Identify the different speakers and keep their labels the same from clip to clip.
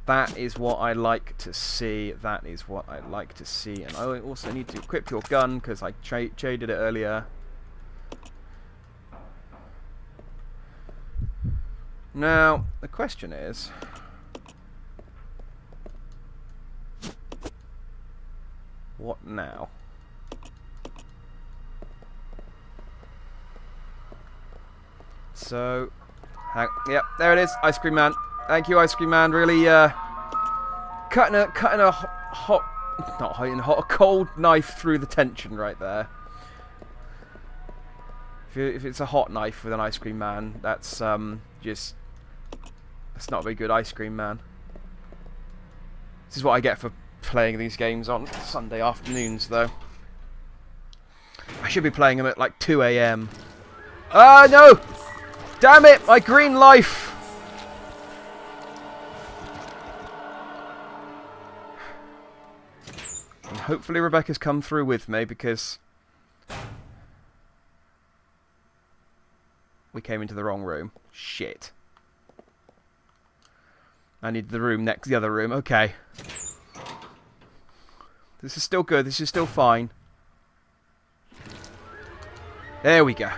Speaker 1: That is what I like to see. That is what I like to see. And I also need to equip your gun because I traded it earlier. Now, the question is... what now? So... yep, there it is. Ice Cream Man. Thank you, Ice Cream Man. Really, cutting a hot, not hot, a cold knife through the tension right there. If it's a hot knife with an Ice Cream Man, that's just, that's not a very good Ice Cream Man. This is what I get for playing these games on Sunday afternoons, though. I should be playing them at like 2 AM. Ah, no! Damn it! My green life! And hopefully Rebecca's come through with me because we came into the wrong room. Shit. I need the room next to the other room. Okay. This is still good. This is still fine. There we go.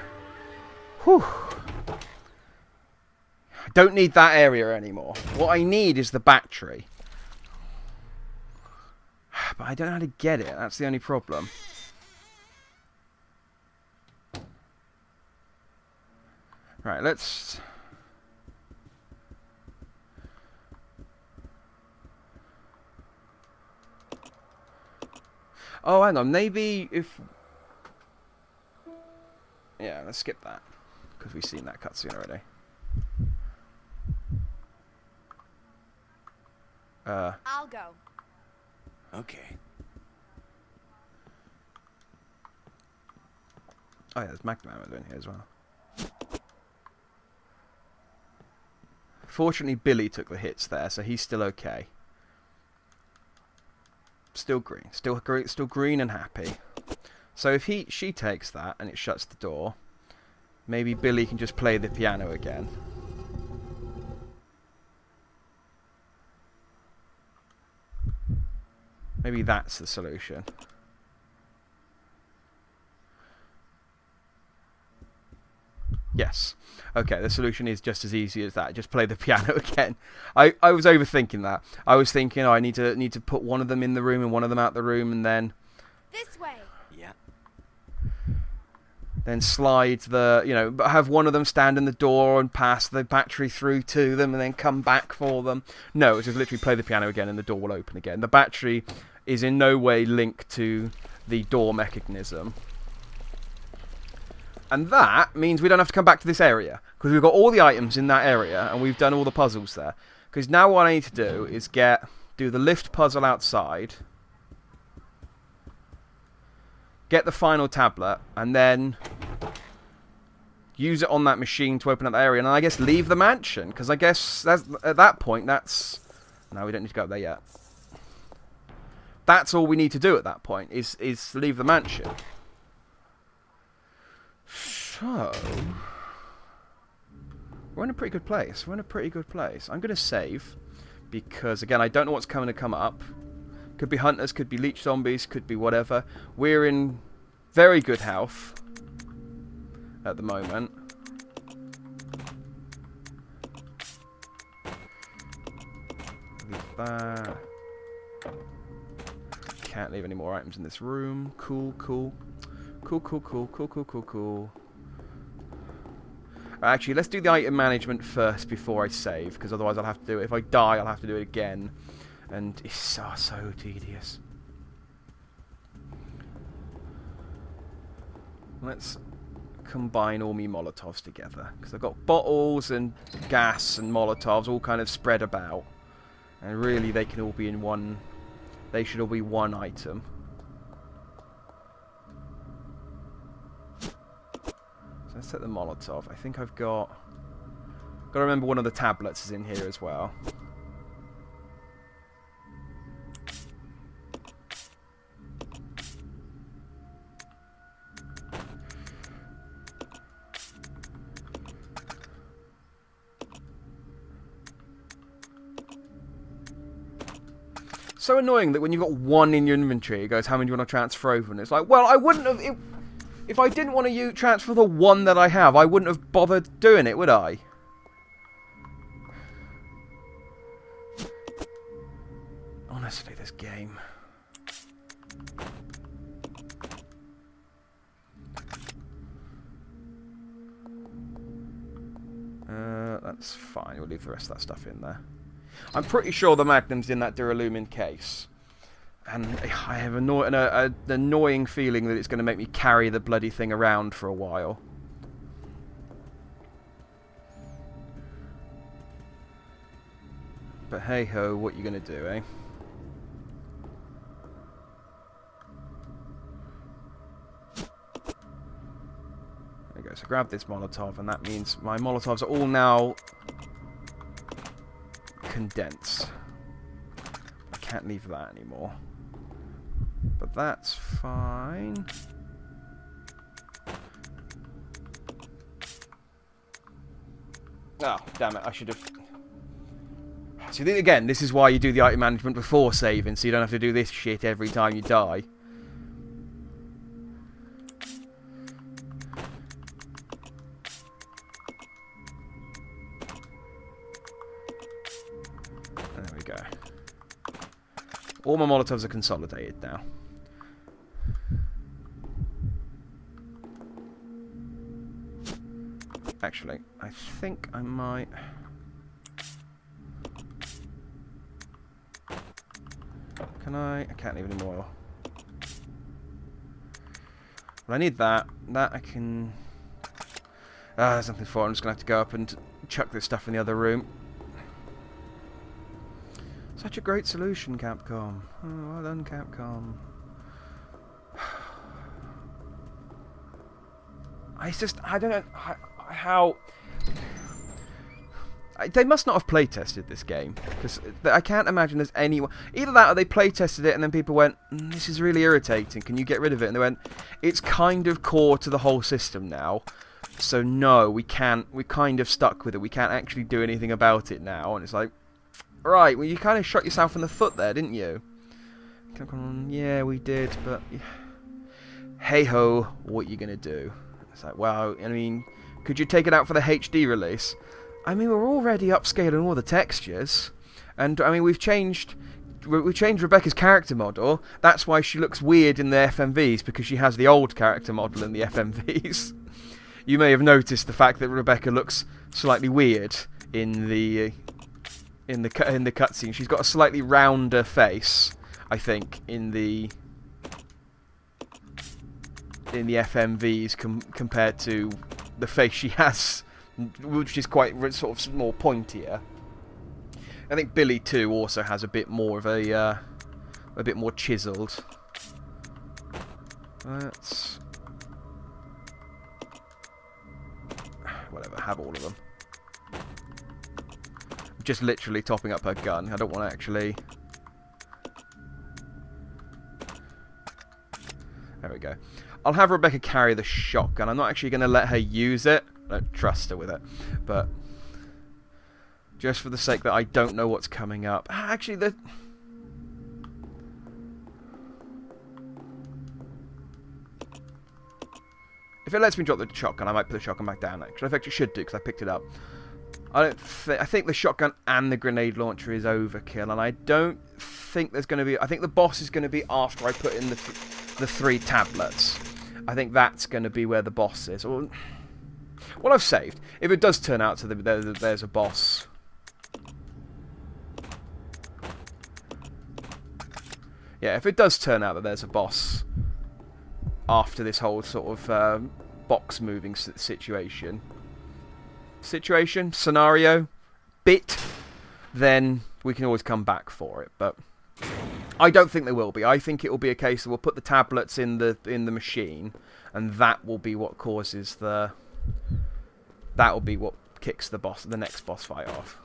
Speaker 1: Whew. I don't need that area anymore. What I need is the battery. But I don't know how to get it. That's the only problem. Right, let's... oh, hang on. Maybe if... yeah, let's skip that. Because we've seen that cutscene already.
Speaker 2: I'll go.
Speaker 3: Okay.
Speaker 1: Oh yeah, there's Magnum ammo in here as well. Fortunately, Billy took the hits there, so he's still okay. Still green. Still green and happy. So if she takes that and it shuts the door, maybe Billy can just play the piano again. Maybe that's the solution. Yes. Okay, the solution is just as easy as that. Just play the piano again. I was overthinking that. I was thinking, oh, I need to put one of them in the room and one of them out the room, and then
Speaker 2: This way.
Speaker 3: Yeah.
Speaker 1: then slide the, you know, have one of them stand in the door and pass the battery through to them and then come back for them. No, it's just literally play the piano again and the door will open again. The battery is in no way linked to the door mechanism. And that means we don't have to come back to this area, because we've got all the items in that area and we've done all the puzzles there. Because now what I need to do is do the lift puzzle outside, get the final tablet, and then use it on that machine to open up the area, and I guess leave the mansion, because I guess that's, at that point, that's... no, we don't need to go up there yet. That's all we need to do at that point, is leave the mansion. So... we're in a pretty good place. We're in a pretty good place. I'm going to save, because, again, I don't know what's going to come up. Could be hunters, could be leech zombies, could be whatever. We're in very good health at the moment. Leave that. Can't leave any more items in this room. Cool, cool. Cool, cool, cool, cool, cool, cool, cool. Actually, let's do the item management first before I save, because otherwise I'll have to do it. If I die, I'll have to do it again. And it's so tedious. Let's combine all my Molotovs together, because I've got bottles and gas and Molotovs all kind of spread about, and really they can all be in one. They should all be one item. So let's set the Molotov. I think I've got to remember one of the tablets is in here as well. So annoying that when you've got one in your inventory, it goes, how many do you want to transfer over? And it's like, well, I wouldn't have... If I didn't want to transfer the one that I have, I wouldn't have bothered doing it, would I? Honestly, this game... That's fine. We'll leave the rest of that stuff in there. I'm pretty sure the Magnum's in that Duralumin case. And I have an annoying feeling that it's going to make me carry the bloody thing around for a while. But hey-ho, what you going to do, eh? There we go. So grab this Molotov, and that means my Molotovs are all now condensed. I can't leave that anymore. But that's fine. Oh, damn it, I should have... See, again, this is why you do the item management before saving, so you don't have to do this shit every time you die. There we go. All my Molotovs are consolidated now. Actually, I think I might... Can I? I can't leave any more. Well, I need that. That I can... there's nothing for it. I'm just going to have to go up and chuck this stuff in the other room. Such a great solution, Capcom. Oh, well done, Capcom. It's just... I don't know how... They must not have playtested this game, because I can't imagine there's anyone... Either that or they playtested it and then people went, this is really irritating, can you get rid of it? And they went, it's kind of core to the whole system now, so no, we can't, we're kind of stuck with it, we can't actually do anything about it now. And it's like, right, well you kind of shot yourself in the foot there, didn't you? Yeah, we did, but... Hey-ho, what you gonna do? It's like, well, I mean, could you take it out for the HD release? I mean, we're already upscaling all the textures, and I mean, we've changed Rebecca's character model. That's why she looks weird in the FMVs, because she has the old character model in the FMVs. You may have noticed the fact that Rebecca looks slightly weird in the cutscene. She's got a slightly rounder face, I think, in the FMVs compared to the face she has, which is quite sort of more pointier. I think Billy too also has a bit more of a bit more chiseled. Let's whatever, have all of them. I'm just literally topping up her gun. I don't want to actually. There we go. I'll have Rebecca carry the shotgun. I'm not actually going to let her use it. I don't trust her with it, but just for the sake that I don't know what's coming up. Actually, if it lets me drop the shotgun, I might put the shotgun back down. Actually, I think it should do because I picked it up. I think the shotgun and the grenade launcher is overkill, and I don't think there's going to be. I think the boss is going to be after I put in the 3 tablets. I think that's going to be where the boss is. Well, I've saved. If it does turn out to there's a boss. Yeah, if it does turn out that there's a boss after this whole sort of box moving situation, scenario, bit, then we can always come back for it. But I don't think there will be. I think it will be a case that we'll put the tablets in the machine, and that will be what causes the. That will be what kicks the next boss fight off.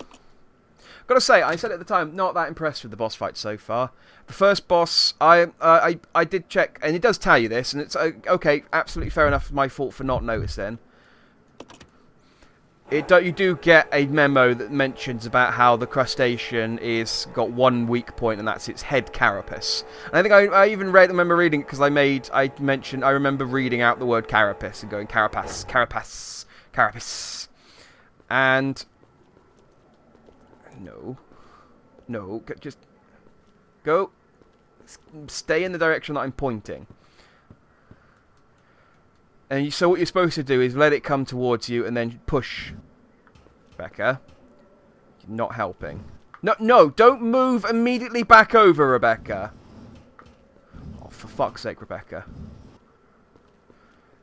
Speaker 1: Gotta say, I said at the time, not that impressed with the boss fight so far. The first boss, I did check, and it does tell you this, and it's okay, absolutely fair enough. My fault for not noticing. You do get a memo that mentions about how the crustacean is got one weak point, and that's its head carapace. And I think I even remember reading it because I remember reading out the word carapace and going carapace, carapace, carapace, and no, just go, stay in the direction that I'm pointing. And so what you're supposed to do is let it come towards you and then push. Rebecca, you're not helping. No, don't move immediately back over, Rebecca. Oh, for fuck's sake, Rebecca.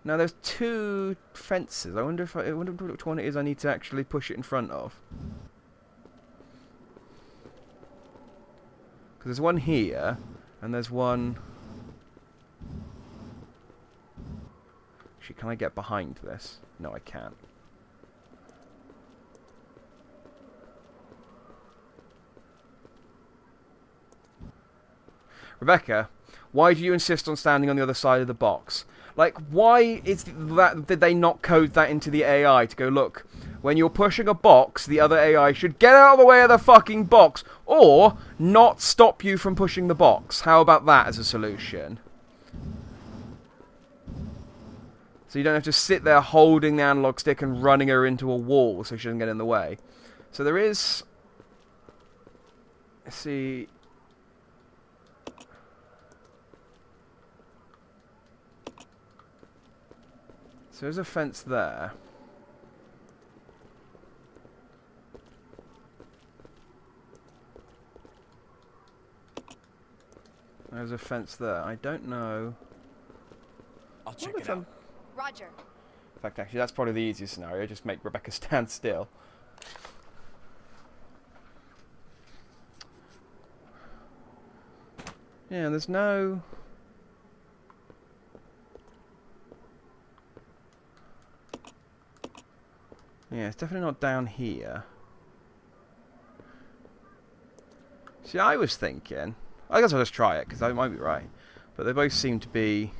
Speaker 1: Now there's 2 fences. I wonder which one it is I need to actually push it in front of. Because there's one here, and there's one... Can I get behind this? No, I can't. Rebecca, why do you insist on standing on the other side of the box? Like, why is that? Did they not code that into the AI to go, look, when you're pushing a box, the other AI should get out of the way of the fucking box, or not stop you from pushing the box? How about that as a solution? So you don't have to sit there holding the analog stick and running her into a wall so she doesn't get in the way. So there is... Let's see... So there's a fence there. There's a fence there. I don't know...
Speaker 3: I'll check it out.
Speaker 2: Roger.
Speaker 1: In fact, actually, that's probably the easiest scenario. Just make Rebecca stand still. Yeah, there's no... Yeah, it's definitely not down here. See, I was thinking... I guess I'll just try it, because I might be right. But they both seem to be...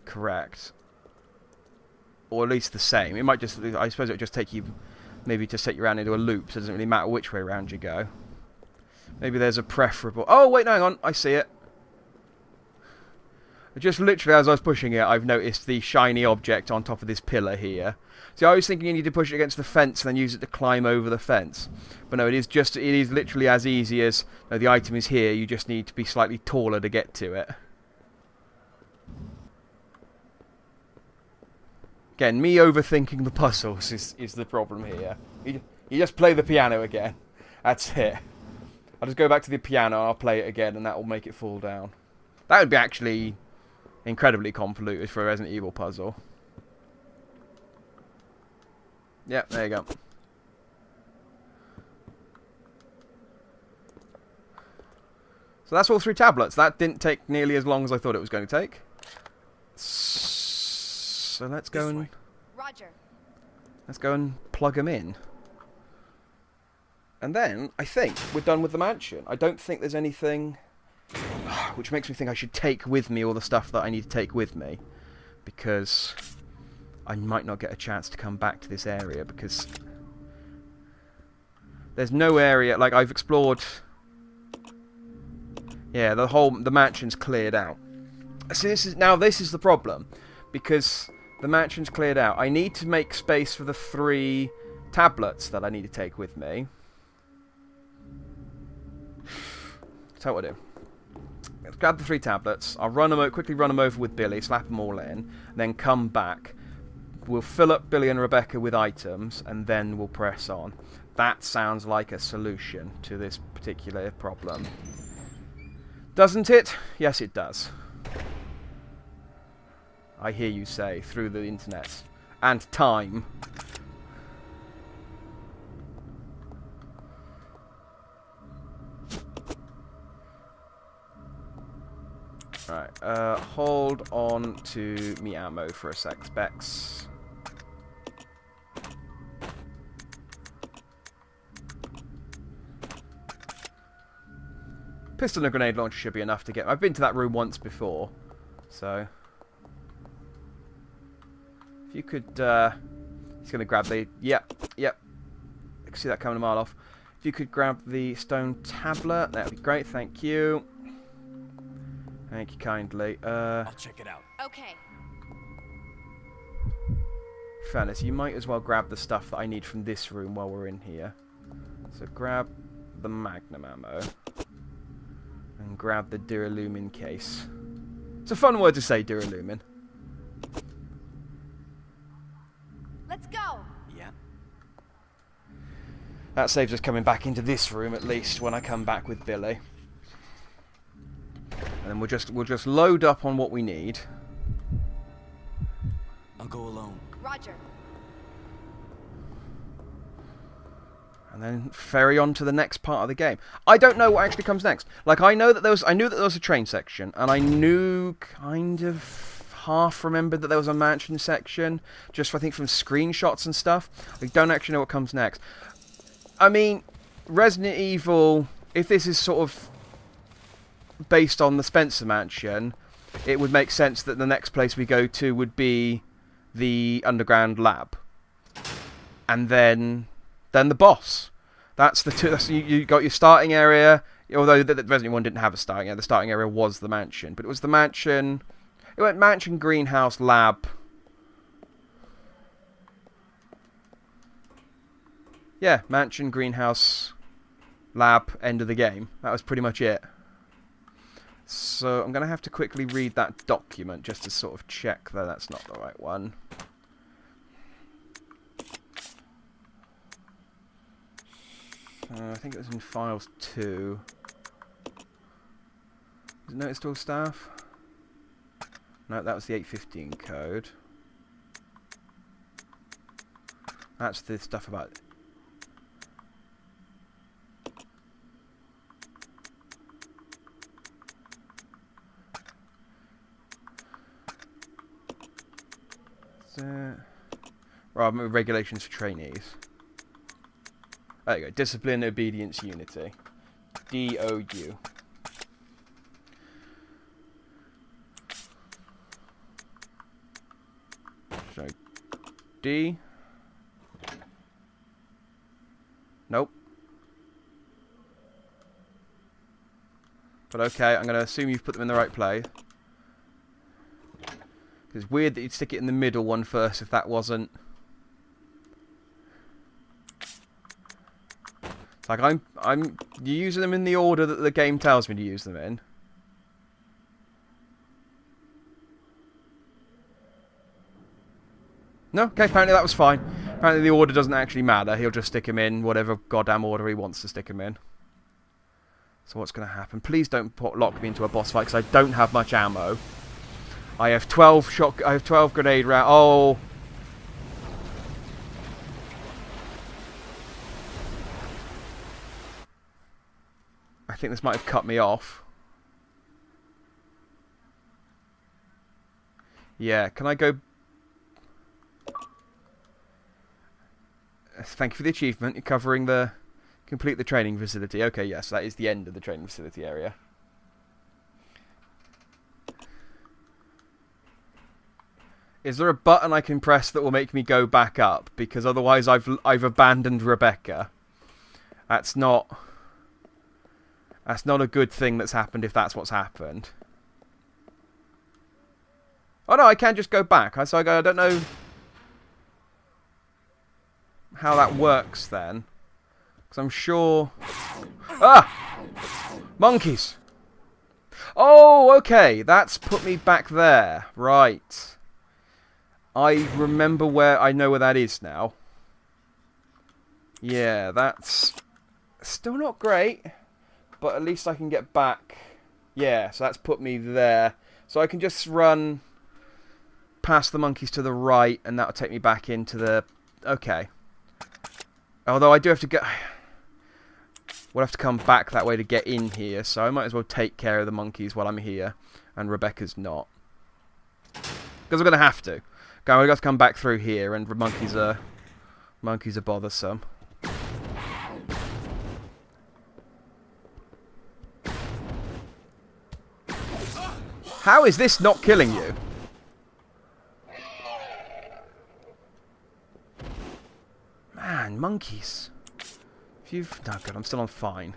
Speaker 1: correct, or at least the same. It might just, I suppose it would just take you, maybe to set you around into a loop, so it doesn't really matter which way around you go. Maybe there's a preferable... Oh, wait, no, hang on, I see it. Just literally as I was pushing it, I've noticed the shiny object on top of this pillar here. See, I was thinking you need to push it against the fence and then use it to climb over the fence. But no, it is literally as easy as, no, the item is here, you just need to be slightly taller to get to it. Again, me overthinking the puzzles is the problem here. You just play the piano again. That's it. I'll just go back to the piano and I'll play it again and that will make it fall down. That would be actually incredibly convoluted for a Resident Evil puzzle. Yep, there you go. So that's all 3 tablets. That didn't take nearly as long as I thought it was going to take. So let's go and...
Speaker 2: Roger.
Speaker 1: Let's go and plug them in. And then, I think, we're done with the mansion. I don't think there's anything... Which makes me think I should take with me all the stuff that I need to take with me. Because I might not get a chance to come back to this area, because... There's no area... Like, I've explored... Yeah, the mansion's cleared out. So this is the problem. Because the mansion's cleared out. I need to make space for the 3 tablets that I need to take with me. Tell what I'll do. Let's grab the 3 tablets. I'll quickly run them over with Billy, slap them all in, and then come back. We'll fill up Billy and Rebecca with items, and then we'll press on. That sounds like a solution to this particular problem. Doesn't it? Yes, it does. I hear you say, through the internet. And time. Right, hold on to me ammo for a sec, Specs. Pistol and grenade launcher should be enough to get... I've been to that room once before, so... If you could He's going to grab the... Yep, yep. I can see that coming a mile off. If you could grab the stone tablet, that would be great. Thank you. Thank you kindly.
Speaker 3: I'll check it out.
Speaker 2: Okay.
Speaker 1: Fairness, you might as well grab the stuff that I need from this room while we're in here. So grab the magnum ammo. And grab the Duralumin case. It's a fun word to say, Duralumin.
Speaker 2: Let's go.
Speaker 3: Yeah.
Speaker 1: That saves us coming back into this room at least when I come back with Billy. And then we'll just load up on what we need.
Speaker 3: I'll go alone.
Speaker 2: Roger.
Speaker 1: And then ferry on to the next part of the game. I don't know what actually comes next. Like I knew that there was a train section, and I knew kind of half remembered that there was a mansion section, just I think from screenshots and stuff. I don't actually know what comes next. I mean, Resident Evil, if this is sort of based on the Spencer Mansion, it would make sense that the next place we go to would be the underground lab, and then the boss. That's the two. That's, you got your starting area. Although the Resident Evil 1 didn't have a starting area, the starting area was the mansion. But it was the mansion. It went mansion, greenhouse, lab. Yeah, mansion, greenhouse, lab. End of the game. That was pretty much it. So I'm going to have to quickly read that document just to sort of check that that's not the right one. I think it was in files 2. Is it notice to all staff? No, that was the 815 code. That's the stuff about... Right, regulations for trainees. There you go. Discipline, obedience, unity. DOU. So, D. Nope. But okay, I'm going to assume you've put them in the right place. It's weird that you'd stick it in the middle one first if that wasn't... Like I'm using them in the order that the game tells me to use them in. No, okay, apparently that was fine. Apparently the order doesn't actually matter. He'll just stick him in whatever goddamn order he wants to stick him in. So what's going to happen? Please don't lock me into a boss fight because I don't have much ammo. I have 12 grenade rounds. Oh. I think this might have cut me off. Yeah, can I go... Thank you for the achievement. You're covering the... Complete the training facility. Okay, yes, that is the end of the training facility area. Is there a button I can press that will make me go back up? Because otherwise I've abandoned Rebecca. That's not a good thing that's happened if that's what's happened. Oh no, I can just go back. So I don't know how that works then. Because I'm sure... Ah! Monkeys! Oh, okay. That's put me back there. Right. I remember where... I know where that is now. Yeah, that's... Still not great. But at least I can get back. Yeah, so that's put me there. So I can just run past the monkeys to the right, and that'll take me back into the... Okay. Although I do have to get... We'll have to come back that way to get in here, so I might as well take care of the monkeys while I'm here, and Rebecca's not. Because I'm going to have to. Okay, we've got to come back through here, and monkeys are bothersome. How is this not killing you? monkeys. No, good, I'm still on fine.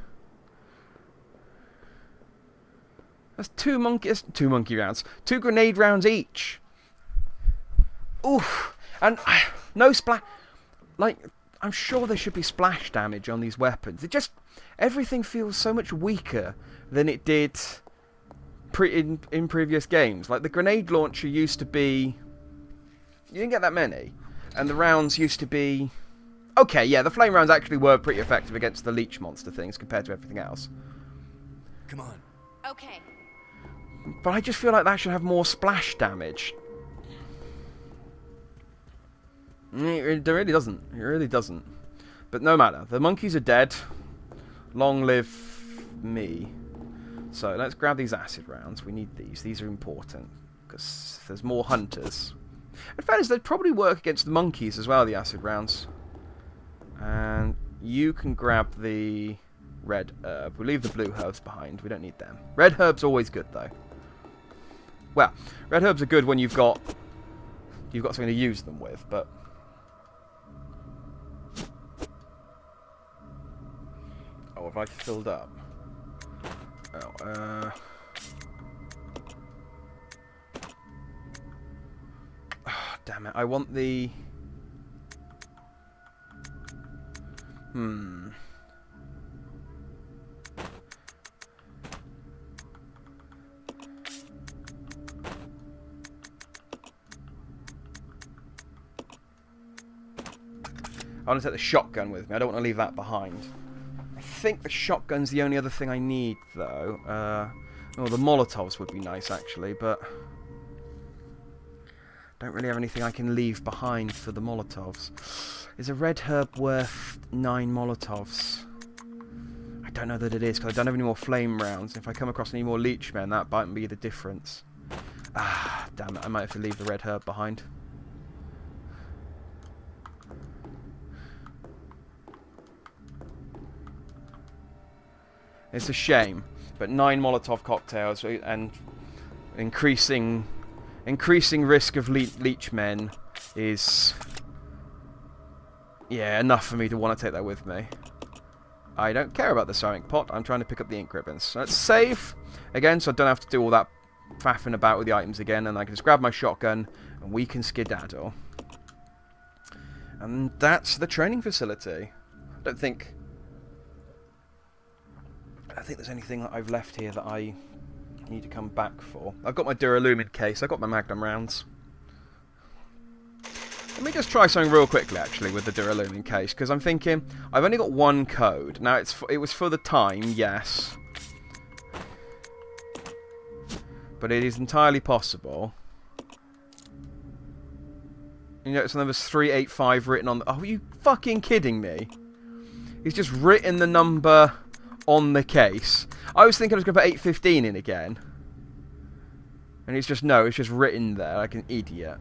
Speaker 1: That's two monkey rounds. 2 grenade rounds each. Oof. And no splash. Like, I'm sure there should be splash damage on these weapons. It just... Everything feels so much weaker than it did in previous games. Like, the grenade launcher used to be... You didn't get that many. And the rounds used to be... Okay, yeah, the flame rounds actually were pretty effective against the leech monster things compared to everything else.
Speaker 3: Come on.
Speaker 2: Okay.
Speaker 1: But I just feel like that should have more splash damage. It really doesn't. It really doesn't. But no matter. The monkeys are dead. Long live me. So let's grab these acid rounds. We need these. These are important. Because there's more hunters. In fairness, they'd probably work against the monkeys as well, the acid rounds. And you can grab the red herb. We'll leave the blue herbs behind. We don't need them. Red herbs always good, though. Well, red herbs are good when you've got something to use them with, but... Oh, have I filled up? Oh, oh, damn it. I want the... I want to take the shotgun with me. I don't want to leave that behind. I think the shotgun's the only other thing I need, though. Oh, the Molotovs would be nice, actually, but... Don't really have anything I can leave behind for the Molotovs. Is a red herb worth 9 Molotovs? I don't know that it is, because I don't have any more flame rounds. If I come across any more leech men, that might be the difference. Ah, damn it. I might have to leave the red herb behind. It's a shame, but 9 Molotov cocktails and increasing risk of leech men is, yeah, enough for me to want to take that with me. I don't care about the ceramic pot. I'm trying to pick up the ink ribbons. So let's save again, so I don't have to do all that faffing about with the items again, and I can just grab my shotgun and we can skedaddle. And that's the training facility. I don't think there's anything that I've left here that I need to come back for. I've got my Duralumin case. I've got my Magnum rounds. Let me just try something real quickly, actually, with the Duralumin case, because I'm thinking, I've only got one code. Now, it was for the time, yes. But it is entirely possible. You notice the number's 385 written on the... Oh, are you fucking kidding me? He's just written the number on the case. I was thinking I was going to put 815 in again. And it's just, no, it's just written there like an idiot.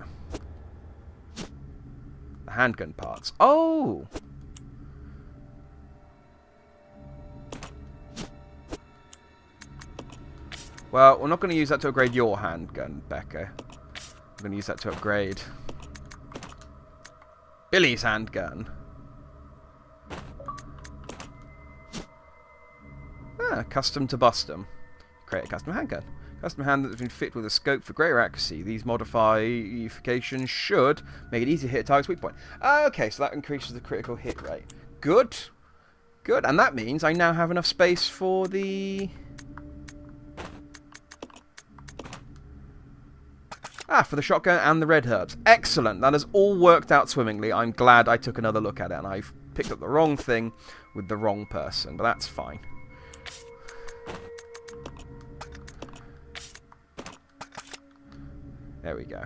Speaker 1: The handgun parts. Oh! Well, we're not going to use that to upgrade your handgun, Becca. We're going to use that to upgrade Billy's handgun. Ah, custom to bustum. Create a custom handgun. Custom hand that's been fitted with a scope for greater accuracy. These modifications should make it easy to hit a target's weak point. Okay, so that increases the critical hit rate. Good. Good, and that means I now have enough space for the... for the shotgun and the red herbs. Excellent. That has all worked out swimmingly. I'm glad I took another look at it, and I've picked up the wrong thing with the wrong person, but that's fine. There we go.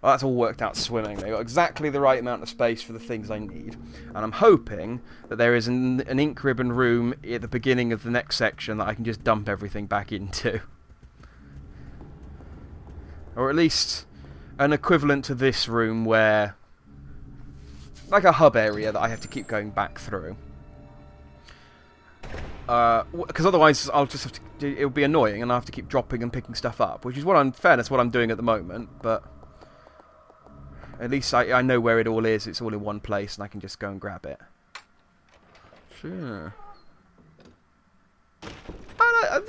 Speaker 1: Well, that's all worked out swimmingly. I've got exactly the right amount of space for the things I need. And I'm hoping that there is an ink ribbon room at the beginning of the next section that I can just dump everything back into. Or at least an equivalent to this room where... like a hub area that I have to keep going back through. Because otherwise I'll just have to... it'll be annoying and I'll have to keep dropping and picking stuff up. Which is what I'm... fairness, what I'm doing at the moment, but... At least I know where it all is. It's all in one place, and I can just go and grab it. Sure. I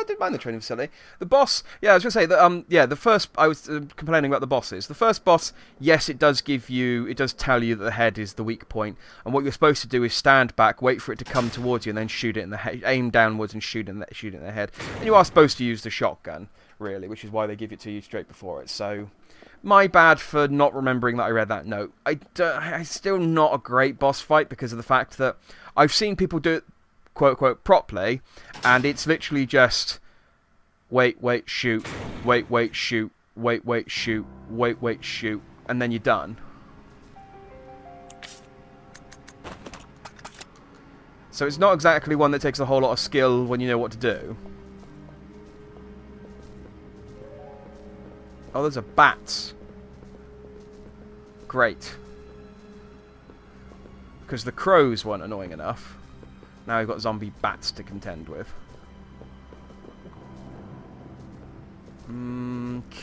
Speaker 1: didn't mind the training facility. The boss, yeah, I was going to say that. Yeah, the first I was complaining about the bosses. The first boss, yes, it does tell you that the head is the weak point, and what you're supposed to do is stand back, wait for it to come towards you, and then shoot it in the head. Aim downwards and shoot it in the head. And you are supposed to use the shotgun, really, which is why they give it to you straight before it. So, my bad for not remembering that I read that note. It's still not a great boss fight because of the fact that I've seen people do it, quote-unquote, properly, and it's literally just wait, shoot, wait, shoot, wait, shoot, wait, shoot, and then you're done. So it's not exactly one that takes a whole lot of skill when you know what to do. Oh, those are bats. Great. Because the crows weren't annoying enough. Now we've got zombie bats to contend with.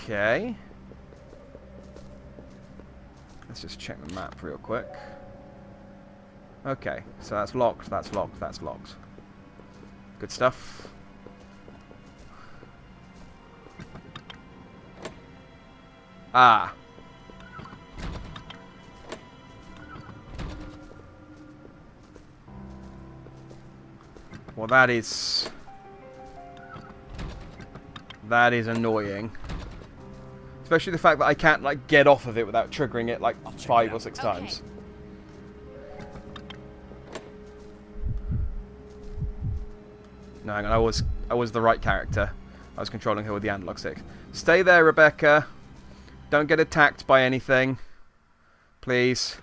Speaker 1: Okay. Let's just check the map real quick. Okay, so that's locked, that's locked, that's locked. Good stuff. Ah. Well, that is annoying. Especially the fact that I can't, like, get off of it without triggering it, like, 5 or 6 times. No, hang on, I was the right character. I was controlling her with the analog stick. Stay there, Rebecca. Don't get attacked by anything. Please.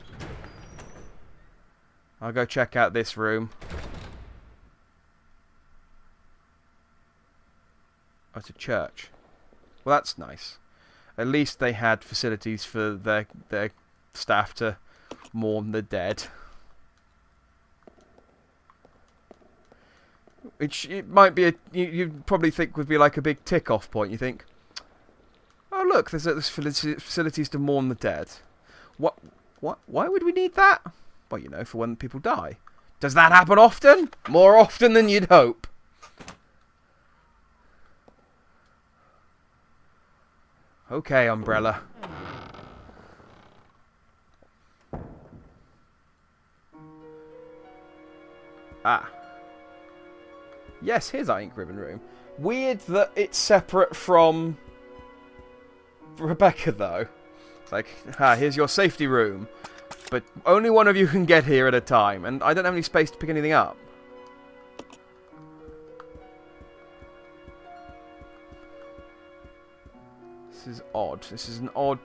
Speaker 1: I'll go check out this room. Oh, it's a church. Well, that's nice. At least they had facilities for their staff to mourn the dead. Which it might be you'd probably think would be like a big tick-off point. You think, oh look, there's facilities to mourn the dead. What? Why would we need that? Well, you know, for when people die. Does that happen often? More often than you'd hope. Okay, Umbrella. Ah. Yes, here's our ink ribbon room. Weird that it's separate from Rebecca, though. It's like, here's your safety room. But only one of you can get here at a time, and I don't have any space to pick anything up. This is odd. This is an odd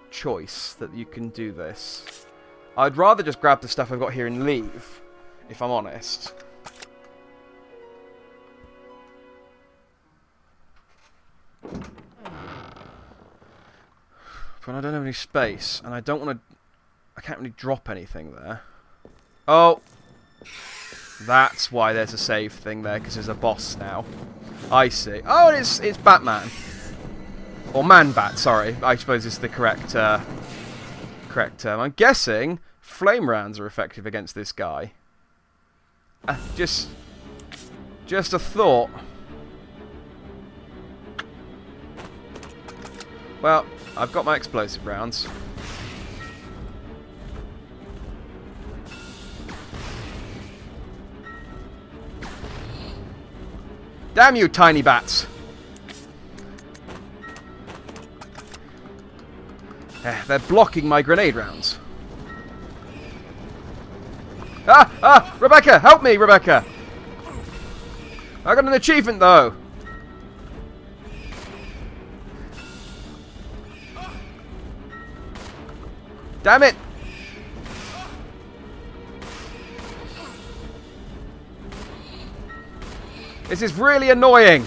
Speaker 1: choice that you can do this. I'd rather just grab the stuff I've got here and leave, if I'm honest. But I don't have any space, and I don't want to... I can't really drop anything there. Oh! That's why there's a save thing there, because there's a boss now. I see. Oh, it's Batman. Or Man-Bat, sorry. I suppose it's the correct term. I'm guessing flame rounds are effective against this guy. Just a thought. Well, I've got my explosive rounds. Damn you, tiny bats! They're blocking my grenade rounds. Ah! Rebecca! Help me, Rebecca! I got an achievement, though! Damn it! This is really annoying!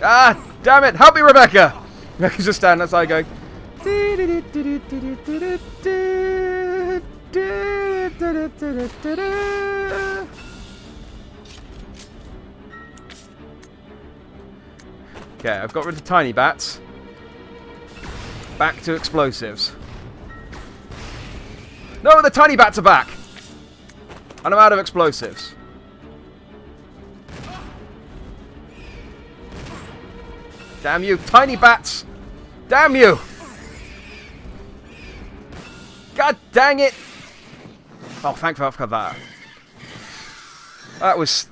Speaker 1: Ah! Damn it! Help me, Rebecca! Rebecca's just standing outside going... Okay, I've got rid of the tiny bats. Back to explosives. No, the tiny bats are back! And I'm out of explosives. Damn you, tiny bats! Damn you! God dang it! Oh, thank fuck for that. That was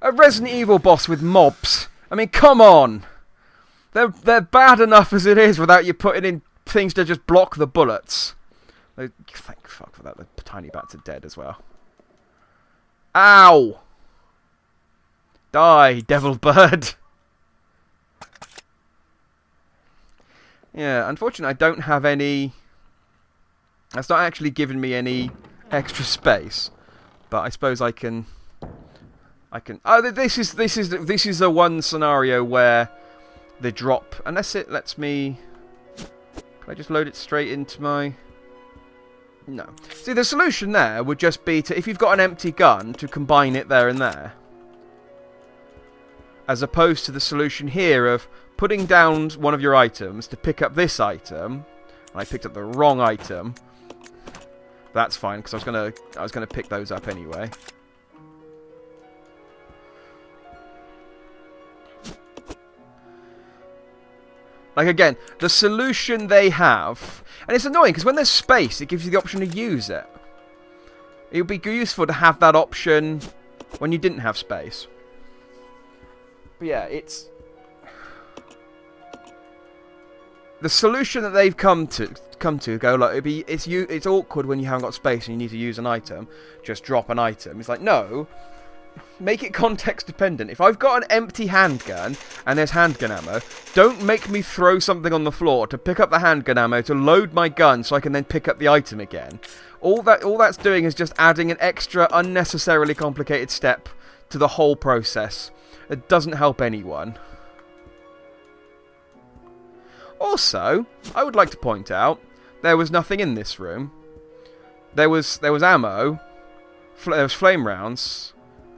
Speaker 1: a Resident Evil boss with mobs. I mean, come on! They're bad enough as it is without you putting in things to just block the bullets. Thank fuck for that. The tiny bats are dead as well. Ow! Die, devil bird! Yeah, unfortunately I don't have any... That's not actually giving me any extra space. But I suppose I can... Oh, this is the one scenario where the drop... Unless it lets me... Can I just load it straight into my... No. See, the solution there would just be to, if you've got an empty gun, to combine it there and there. As opposed to the solution here of putting down one of your items to pick up this item. And I picked up the wrong item. That's fine, because I was gonna pick those up anyway. Like, again, the solution they have... And it's annoying, because when there's space, it gives you the option to use it. It would be useful to have that option when you didn't have space. But yeah, it's... The solution that they've come to go, like, it's awkward when you haven't got space and you need to use an item. Just drop an item. It's like, no... Make it context dependent. If I've got an empty handgun and there's handgun ammo, don't make me throw something on the floor to pick up the handgun ammo to load my gun so I can then pick up the item again. All that's doing is just adding an extra unnecessarily complicated step to the whole process. It doesn't help anyone. Also, I would like to point out there was nothing in this room. There was ammo, there was flame rounds,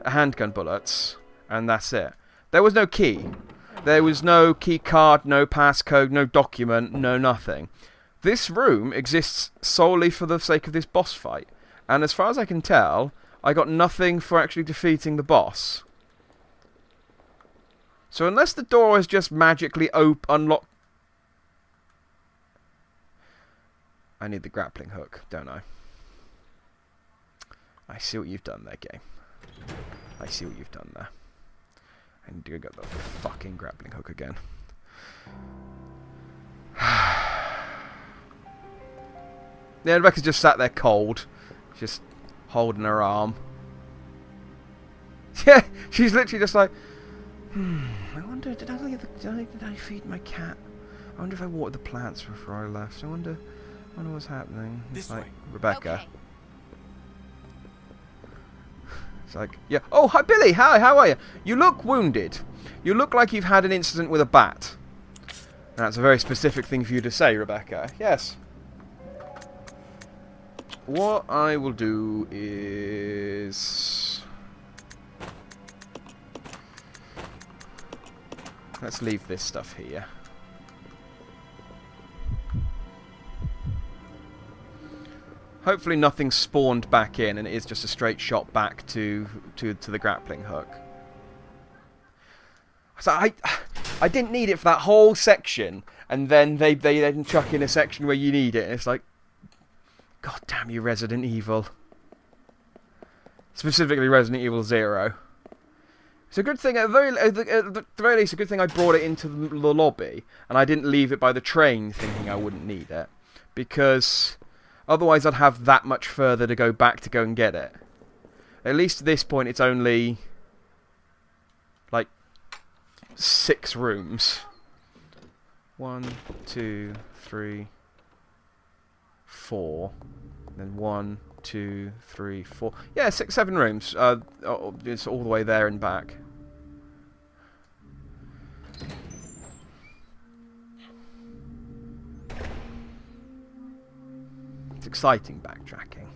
Speaker 1: handgun bullets, and that's it. There was no key. There was no key card, no passcode, no document, no nothing. This room exists solely for the sake of this boss fight. And as far as I can tell, I got nothing for actually defeating the boss. So unless the door is just magically unlocked... I need the grappling hook, don't I? I see what you've done there, game. I see what you've done there. I need to go get the fucking grappling hook again. Yeah, Rebecca's just sat there cold. Just holding her arm. Yeah, she's literally just like... I wonder, did I feed my cat? I wonder if I watered the plants before I left. I wonder what's happening. It's like, Rebecca.
Speaker 2: Okay.
Speaker 1: It's like, yeah. Oh, hi, Billy. Hi, how are you? You look wounded. You look like you've had an incident with a bat. That's a very specific thing for you to say, Rebecca. Yes. What I will do is... Let's leave this stuff here. Hopefully nothing spawned back in and it is just a straight shot back to the grappling hook. So I didn't need it for that whole section, and then they then chuck in a section where you need it, and it's like, God damn you, Resident Evil. Specifically Resident Evil 0. It's a good thing, at the very least, a good thing I brought it into the lobby, and I didn't leave it by the train thinking I wouldn't need it. Because... Otherwise, I'd have that much further to go back to go and get it. At least at this point, it's only... like... 6 rooms. 1, 2, 3... 4... Then 1, 2, 3, 4... Yeah, 6, 7 rooms. It's all the way there and back. Exciting backtracking.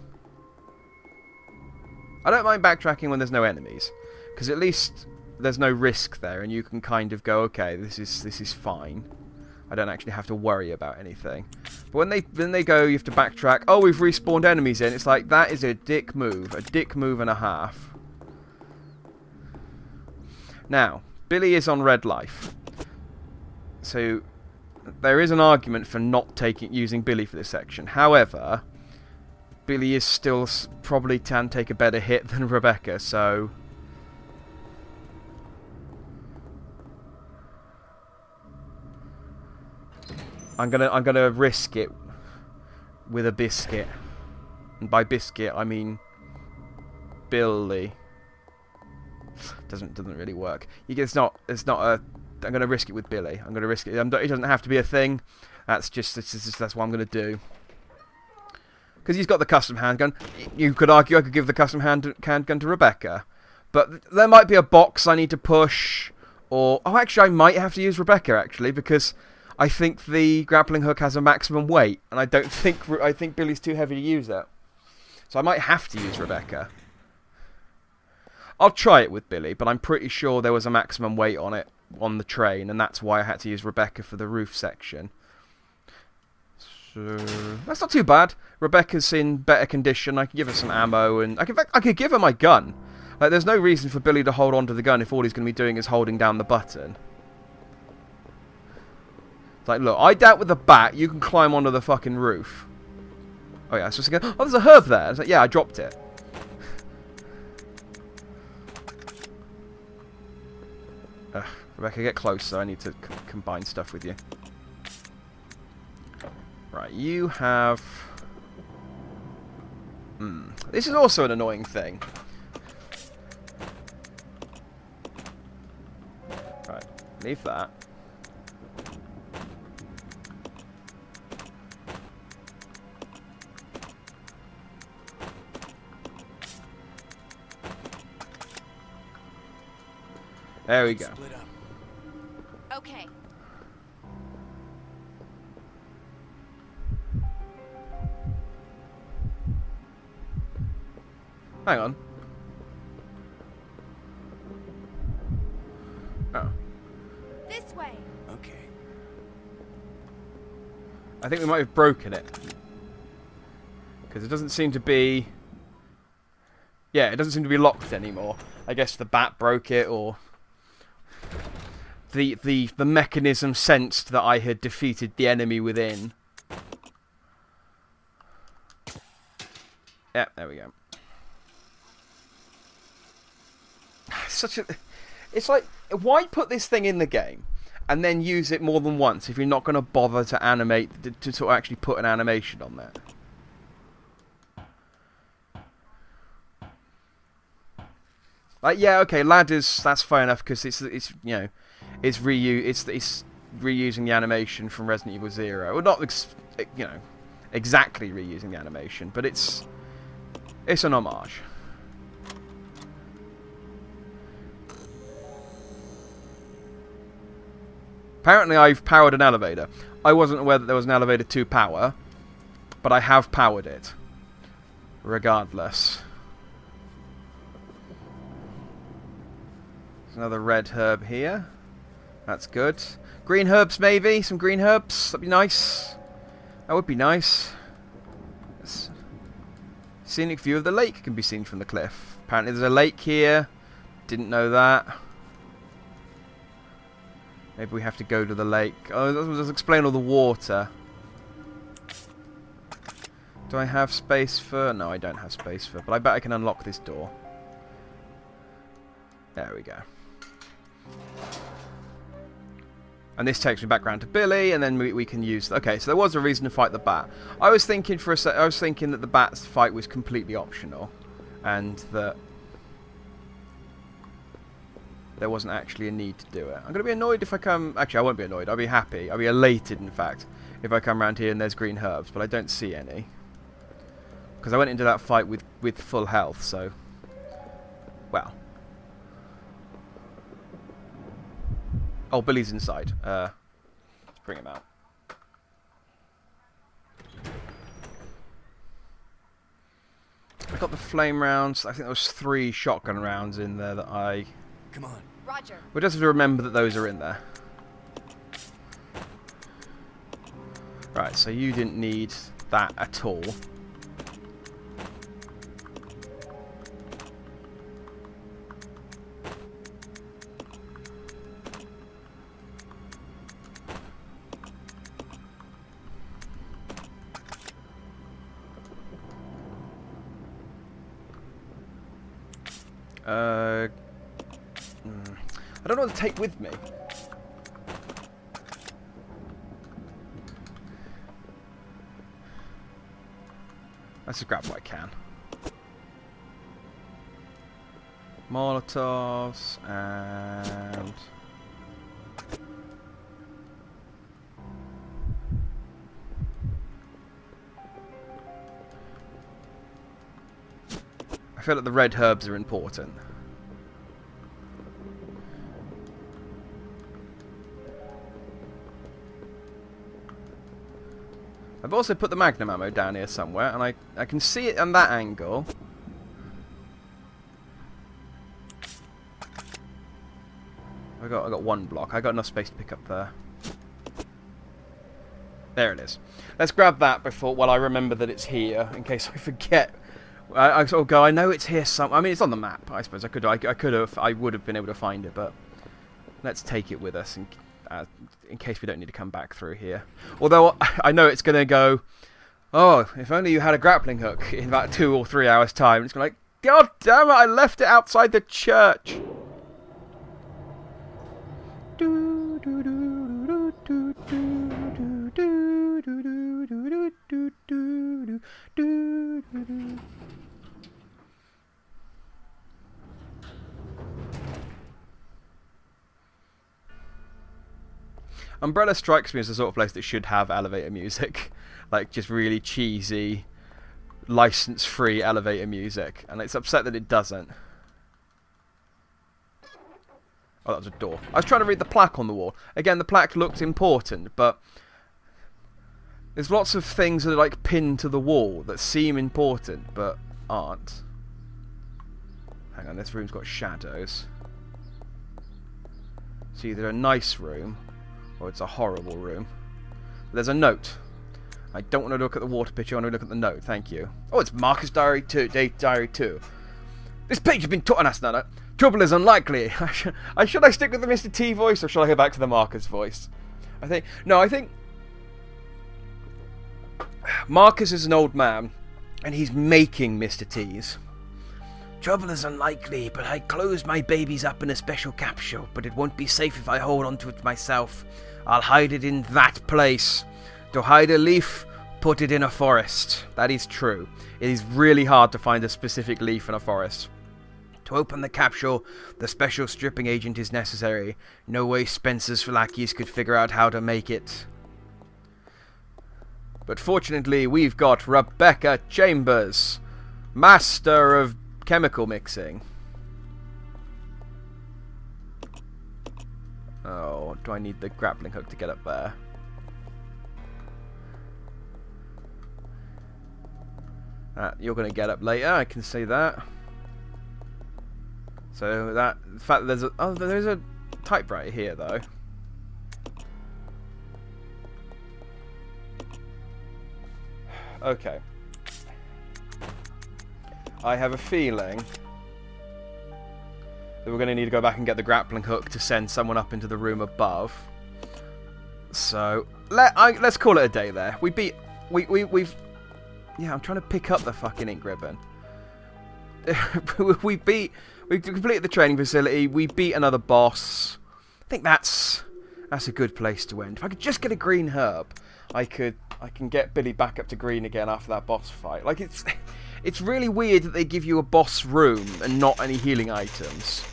Speaker 1: I don't mind backtracking when there's no enemies, because at least there's no risk there, and you can kind of go, okay, this is fine. I don't actually have to worry about anything. But when they go, you have to backtrack. Oh, we've respawned enemies in. It's like, that is a dick move. A dick move and a half. Now, Billy is on red life. So, there is an argument for not using Billy for this section. However, Billy is still probably can take a better hit than Rebecca, so... I'm gonna risk it with a biscuit. And by biscuit, I mean Billy. Doesn't really work. It's not a... I'm gonna risk it with Billy. I'm gonna risk it. It doesn't have to be a thing. That's what I'm gonna do. Because he's got the custom handgun. You could argue I could give the custom handgun to Rebecca. But there might be a box I need to push. Or... Oh, actually, I might have to use Rebecca, actually, because I think the grappling hook has a maximum weight. And I think Billy's too heavy to use it. So I might have to use Rebecca. I'll try it with Billy, but I'm pretty sure there was a maximum weight on it on the train. And that's why I had to use Rebecca for the roof section. So, that's not too bad. Rebecca's in better condition. I can give her some ammo, and I could give her my gun. Like, there's no reason for Billy to hold on to the gun if all he's going to be doing is holding down the button. It's like, look, I doubt with the bat you can climb onto the fucking roof. Oh yeah, so oh, there's a herb there. It's like, yeah, I dropped it. Rebecca, get closer. I need to combine stuff with you. Right, you have... This is also an annoying thing. Right, leave that. There we go.
Speaker 3: Split up.
Speaker 2: Okay.
Speaker 1: Hang on. Oh.
Speaker 2: This way.
Speaker 3: Okay.
Speaker 1: I think we might have broken it. Because it doesn't seem to be... Yeah, it doesn't seem to be locked anymore. I guess the bat broke it, or... The mechanism sensed that I had defeated the enemy within. Yeah, there we go. It's like, why put this thing in the game and then use it more than once if you're not going to bother to animate, to sort of actually put an animation on there? Like, yeah, okay, ladders, that's fair enough because it's you know, it's reusing the animation from Resident Evil 0. Well, not you know, exactly reusing the animation, but it's an homage. Apparently I've powered an elevator. I wasn't aware that there was an elevator to power, but I have powered it. Regardless. There's another red herb here. That's good. Green herbs maybe? Some green herbs? That'd be nice. That would be nice. Scenic view of the lake can be seen from the cliff. Apparently there's a lake here. Didn't know that. Maybe we have to go to the lake. Oh, that does explain all the water. Do I have space for... No, I don't have space for... But I bet I can unlock this door. There we go. And this takes me back round to Billy, and then we can use... Okay, so there was a reason to fight the bat. I was thinking for a sec... I was thinking that the bat's fight was completely optional. And that... there wasn't actually a need to do it. I'm going to be annoyed if I come... Actually, I won't be annoyed. I'll be happy. I'll be elated, in fact, if I come around here and there's green herbs. But I don't see any. Because I went into that fight with full health, so... Well. Oh, Billy's inside. Let's bring him out. I got the flame rounds. I think there was 3 shotgun rounds in there that I...
Speaker 3: Come on.
Speaker 2: Roger.
Speaker 1: We just have to remember that those are in there. Right, so you didn't need that at all. I don't know what to take with me. Let's just grab what I can. Molotovs and... I feel like the red herbs are important. I've also put the magnum ammo down here somewhere, and I can see it on that angle. I got one block. I got enough space to pick up there. There it is. Let's grab that before while I remember that it's here, in case I forget. I sort of go, I know it's here some. I mean, it's on the map. I suppose I would have been able to find it, but let's take it with us in case we don't need to come back through here. Although I know it's going to go, oh, if only you had a grappling hook in about 2 or 3 hours' time. It's going to like, God damn it, I left it outside the church. Umbrella strikes me as the sort of place that should have elevator music. Like, just really cheesy, license-free elevator music. And it's upset that it doesn't. Oh, that was a door. I was trying to read the plaque on the wall. Again, the plaque looked important, but there's lots of things that are like pinned to the wall that seem important, but aren't. Hang on, this room's got shadows. It's either a nice room or it's a horrible room. There's a note. I don't want to look at the water picture, I want to look at the note, thank you. Oh, it's Marcus Diary 2, Date Diary 2. This page has been taught on us, Nana. Trouble is unlikely. Should I stick with the Mr. T voice, or should I go back to the Marcus voice? I think Marcus is an old man, and he's making Mr. T's. Trouble is unlikely, but I closed my babies up in a special capsule, but it won't be safe if I hold onto it myself. I'll hide it in that place. To hide a leaf, put it in a forest. That is true. It is really hard to find a specific leaf in a forest. To open the capsule, the special stripping agent is necessary. No way Spencer's lackeys could figure out how to make it. But fortunately, we've got Rebecca Chambers, master of chemical mixing. Oh, do I need the grappling hook to get up there? You're going to get up later, I can see that. So that, the fact that there's a typewriter here though. Okay. I have a feeling that we're going to need to go back and get the grappling hook to send someone up into the room above. So let's call it a day there. We've yeah, I'm trying to pick up the fucking ink ribbon. we completed the training facility. We beat another boss. I think that's a good place to end. If I could just get a green herb, I can get Billy back up to green again after that boss fight. Like it's really weird that they give you a boss room and not any healing items.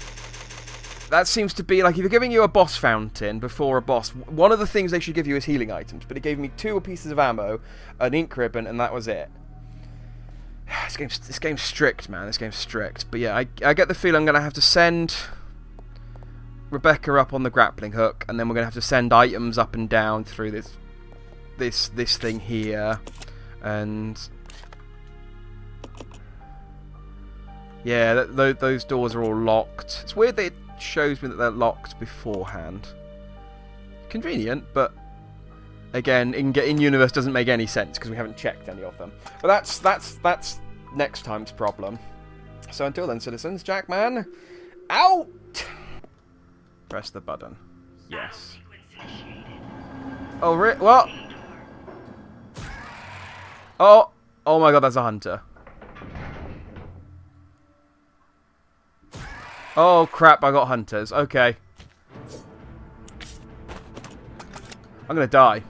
Speaker 1: That seems to be like, if you're giving you a boss fountain before a boss, one of the things they should give you is healing items, but it gave me 2 pieces of ammo, an ink ribbon, and that was it. This game's strict, man. This game's strict. But yeah, I get the feeling I'm going to have to send Rebecca up on the grappling hook, and then we're going to have to send items up and down through this thing here, and yeah, those doors are all locked. It's weird that it shows me that they're locked beforehand. Convenient, but Again, in-universe doesn't make any sense because we haven't checked any of them. But that's next time's problem. So until then, citizens, Jackman, out! Press the button. Yes. Oh, what? Oh! Oh my god, that's a hunter. Oh crap, I got hunters. Okay. I'm gonna die.